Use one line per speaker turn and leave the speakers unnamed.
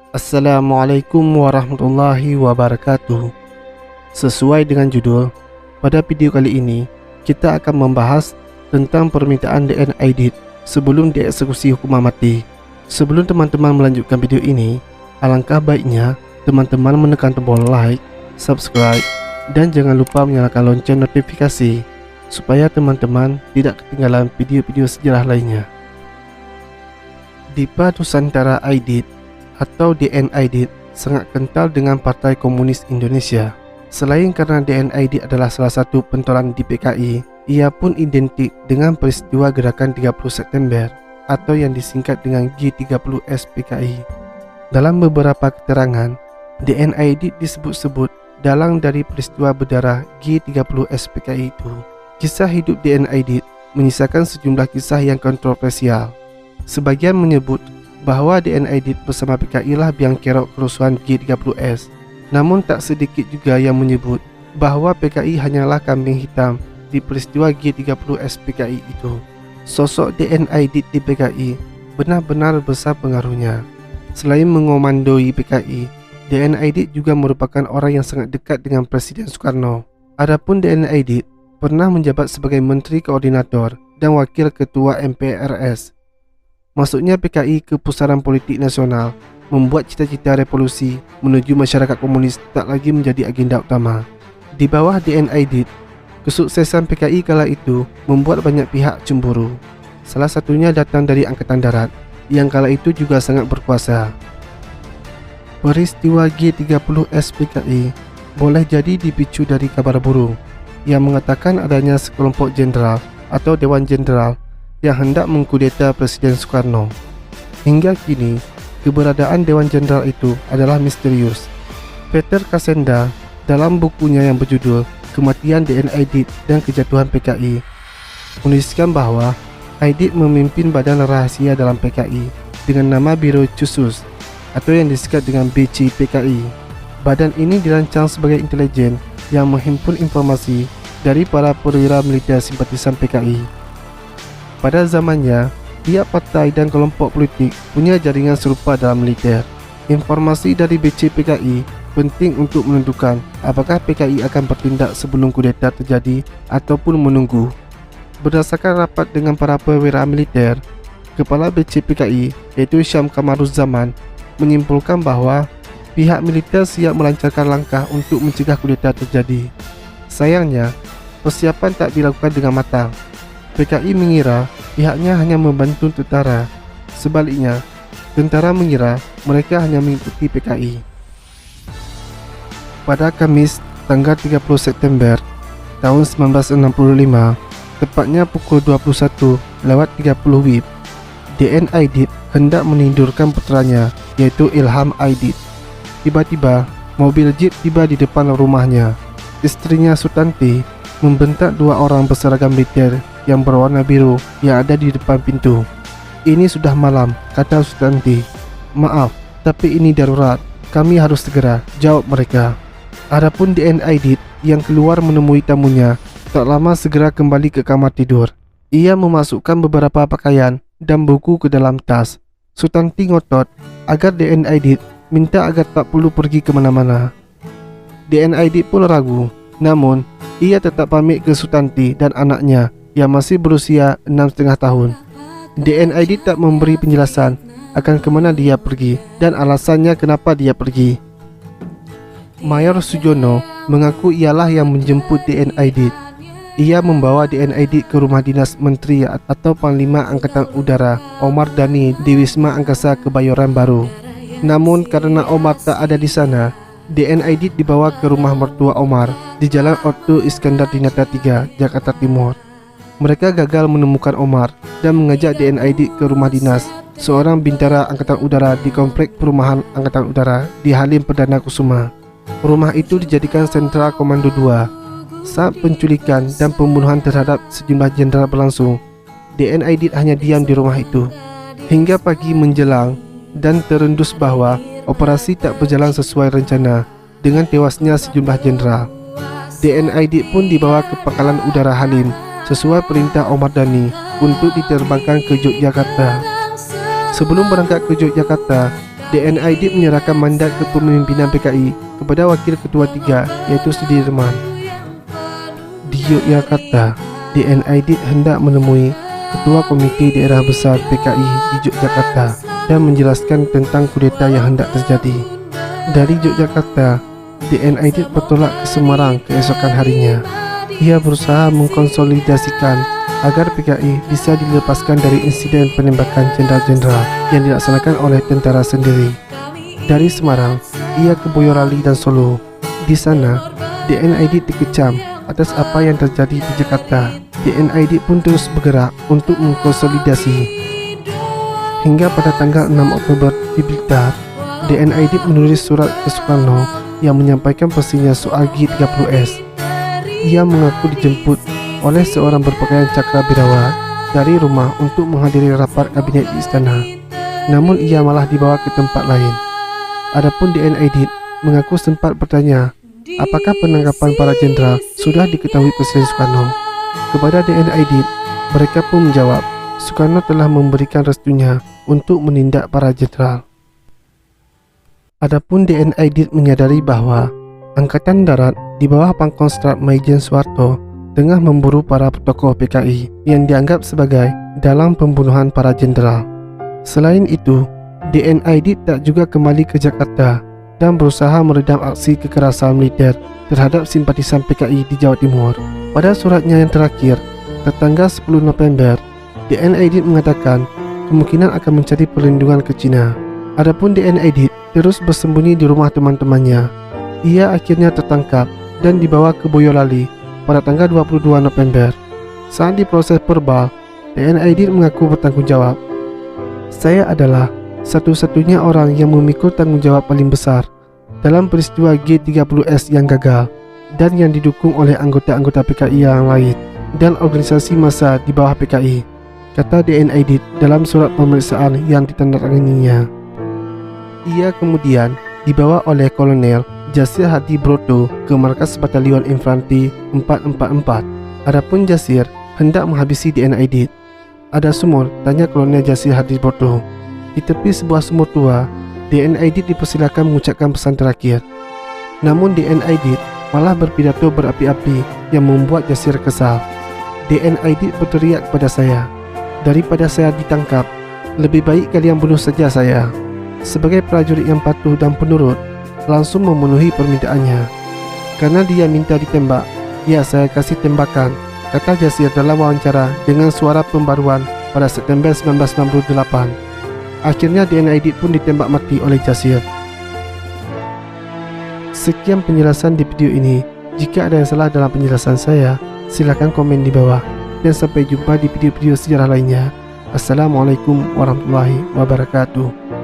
Assalamualaikum warahmatullahi wabarakatuh. Sesuai dengan judul, pada video kali ini kita akan membahas tentang permintaan DN Aidit sebelum dieksekusi hukuman mati. Sebelum teman-teman melanjutkan video ini, alangkah baiknya teman-teman menekan tombol like, subscribe, dan jangan lupa menyalakan lonceng notifikasi supaya teman-teman tidak ketinggalan video-video sejarah lainnya. Dipa Nusantara Aidit atau DN Aidit sangat kental dengan Partai Komunis Indonesia. Selain karena DN Aidit adalah salah satu pentolan di PKI, ia pun identik dengan peristiwa gerakan 30 September atau yang disingkat dengan G30S PKI. Dalam beberapa keterangan, DN Aidit disebut-sebut dalang dari peristiwa berdarah G30S PKI itu. Kisah hidup DN Aidit menyisakan sejumlah kisah yang kontroversial. Sebagian menyebut bahwa DN Aidit bersama PKI lah biang kerok kerusuhan G30S. Namun tak sedikit juga yang menyebut bahwa PKI hanyalah kambing hitam di peristiwa G30S PKI itu. Sosok DN Aidit di PKI benar-benar besar pengaruhnya. Selain mengomandoi PKI, DN Aidit juga merupakan orang yang sangat dekat dengan Presiden Soekarno. Adapun DN Aidit pernah menjabat sebagai Menteri Koordinator dan Wakil Ketua MPRS. Masuknya PKI ke pusaran politik nasional membuat cita-cita revolusi menuju masyarakat komunis tak lagi menjadi agenda utama. Di bawah DN Aidit, kesuksesan PKI kala itu membuat banyak pihak cemburu. Salah satunya datang dari Angkatan Darat yang kala itu juga sangat berkuasa. Peristiwa G30S PKI boleh jadi dipicu dari kabar burung yang mengatakan adanya sekelompok jenderal atau Dewan Jenderal yang hendak mengkudeta Presiden Soekarno. Hingga kini, keberadaan Dewan Jenderal itu adalah misterius. Peter Kasenda dalam bukunya yang berjudul Kematian DN Aidit dan Kejatuhan PKI menuliskan bahwa Aidit memimpin badan rahasia dalam PKI dengan nama Biro Khusus atau yang disingkat dengan BC PKI. Badan ini dirancang sebagai intelijen yang menghimpun informasi dari para perwira militer simpatisan PKI. Pada zamannya, tiap partai dan kelompok politik punya jaringan serupa dalam militer. Informasi dari BC PKI penting untuk menentukan apakah PKI akan bertindak sebelum kudeta terjadi ataupun menunggu. Berdasarkan rapat dengan para perwira militer, Kepala BC PKI yaitu Syam Kamaruzzaman menyimpulkan bahwa pihak militer siap melancarkan langkah untuk mencegah kudeta terjadi. Sayangnya, persiapan tak dilakukan dengan matang. PKI mengira pihaknya hanya membantu tentara. Sebaliknya, tentara mengira mereka hanya mengikuti PKI. Pada Kamis, tanggal 30 September tahun 1965, tepatnya pukul 21:30 WIB, DN Aidit hendak menidurkan putranya, yaitu Ilham Aidit. Tiba-tiba, mobil jeep tiba di depan rumahnya. Istrinya Sutanti membentak dua orang berseragam militer yang berwarna biru yang ada di depan pintu. "Ini sudah malam," kata Sutanti. "Maaf, tapi ini darurat. Kami harus segera," jawab mereka. Adapun DN Aidit yang keluar menemui tamunya tak lama segera kembali ke kamar tidur. Ia memasukkan beberapa pakaian dan buku ke dalam tas. Sutanti ngotot agar DN Aidit minta agar tak perlu pergi ke mana-mana. DN Aidit pun ragu, namun ia tetap pamit ke Sutanti dan anaknya yang masih berusia 6,5 tahun. DN Aidit tak memberi penjelasan akan kemana dia pergi dan alasannya kenapa dia pergi. Mayor Sujono mengaku ialah yang menjemput DN Aidit. Ia membawa DN Aidit ke rumah dinas Menteri atau Panglima Angkatan Udara Omar Dhani di Wisma Angkasa Kebayoran Baru. Namun karena Omar tak ada di sana, DN Aidit dibawa ke rumah mertua Omar di Jalan Otto Iskandar Dinata 3, Jakarta Timur. Mereka gagal menemukan Omar dan mengajak DN Aidit ke rumah dinas seorang bintara Angkatan Udara di Komplek Perumahan Angkatan Udara di Halim Perdana Kusuma. Rumah itu dijadikan Sentral Komando 2. Saat penculikan dan pembunuhan terhadap sejumlah jenderal berlangsung, DN Aidit hanya diam di rumah itu hingga pagi menjelang dan terendus bahwa operasi tak berjalan sesuai rencana dengan tewasnya sejumlah jenderal. DN Aidit pun dibawa ke Pangkalan Udara Halim sesuai perintah Omar Dhani untuk diterbangkan ke Yogyakarta. Sebelum berangkat ke Yogyakarta, DN Aidit menyerahkan mandat kepemimpinan PKI kepada Wakil Ketua 3 iaitu Sudirman. Di Yogyakarta, DN Aidit hendak menemui Ketua Komiti Daerah Besar PKI di Yogyakarta dan menjelaskan tentang kudeta yang hendak terjadi. Dari Yogyakarta, DN Aidit bertolak ke Semarang keesokan harinya. Ia berusaha mengkonsolidasikan agar PKI bisa dilepaskan dari insiden penembakan jenderal-jenderal yang dilaksanakan oleh tentara sendiri. Dari Semarang, ia ke Boyolali dan Solo. Di sana, DN Aidit dikecam atas apa yang terjadi di Jakarta. DN Aidit pun terus bergerak untuk mengkonsolidasi. Hingga pada tanggal 6 Oktober di Blitar, DN Aidit menulis surat ke Soekarno yang menyampaikan versinya soal G30S. Ia mengaku dijemput oleh seorang berpakaian cakrawirawa dari rumah untuk menghadiri rapat kabinet di istana. Namun ia malah dibawa ke tempat lain. Adapun DN Aidit mengaku sempat bertanya apakah penangkapan para jenderal sudah diketahui Presiden Soekarno. Kepada DN Aidit, mereka pun menjawab Soekarno telah memberikan restunya untuk menindak para jenderal. Adapun DN Aidit menyadari bahwa Angkatan Darat di bawah Pangkostrat Maijen Soeharto tengah memburu para tokoh PKI yang dianggap sebagai dalang pembunuhan para jenderal. Selain itu, DN Aidit tak juga kembali ke Jakarta dan berusaha meredam aksi kekerasan militer terhadap simpatisan PKI di Jawa Timur. Pada suratnya yang terakhir, tertanggal 10 November, DN Aidit mengatakan kemungkinan akan mencari perlindungan ke China. Adapun DN Aidit terus bersembunyi di rumah teman-temannya. Ia akhirnya tertangkap dan dibawa ke Boyolali pada tanggal 22 November. Saat diproses verbal, DN Aidit mengaku bertanggung jawab. Saya adalah satu-satunya orang yang memikul tanggung jawab paling besar dalam peristiwa G30S yang gagal dan yang didukung oleh anggota-anggota PKI yang lain dan organisasi massa di bawah PKI, kata DN Aidit dalam surat pemeriksaan yang ditandatanganinya. Ia kemudian dibawa oleh Kolonel Jasir Hadi Broto ke markas Batalion Infanteri 444. Adapun Jasir hendak menghabisi DN Aidit. Ada sumur, tanya Kolonel Jasir Hadi Broto. Di tepi sebuah sumur tua, DN Aidit dipersilakan mengucapkan pesan terakhir. Namun DN Aidit malah berpidato berapi-api yang membuat Jasir kesal. DN Aidit berteriak kepada saya, daripada saya ditangkap, lebih baik kalian bunuh saja saya. Sebagai prajurit yang patuh dan penurut, langsung memenuhi permintaannya. Karena dia minta ditembak, ya saya kasih tembakan, kata Jasir dalam wawancara dengan suara pembaruan pada September 1968. Akhirnya DN Aidit pun ditembak mati oleh Jasir. Sekian penjelasan di video ini. Jika ada yang salah dalam penjelasan saya, silakan komen di bawah. Dan sampai jumpa di video-video sejarah lainnya. Assalamualaikum warahmatullahi wabarakatuh.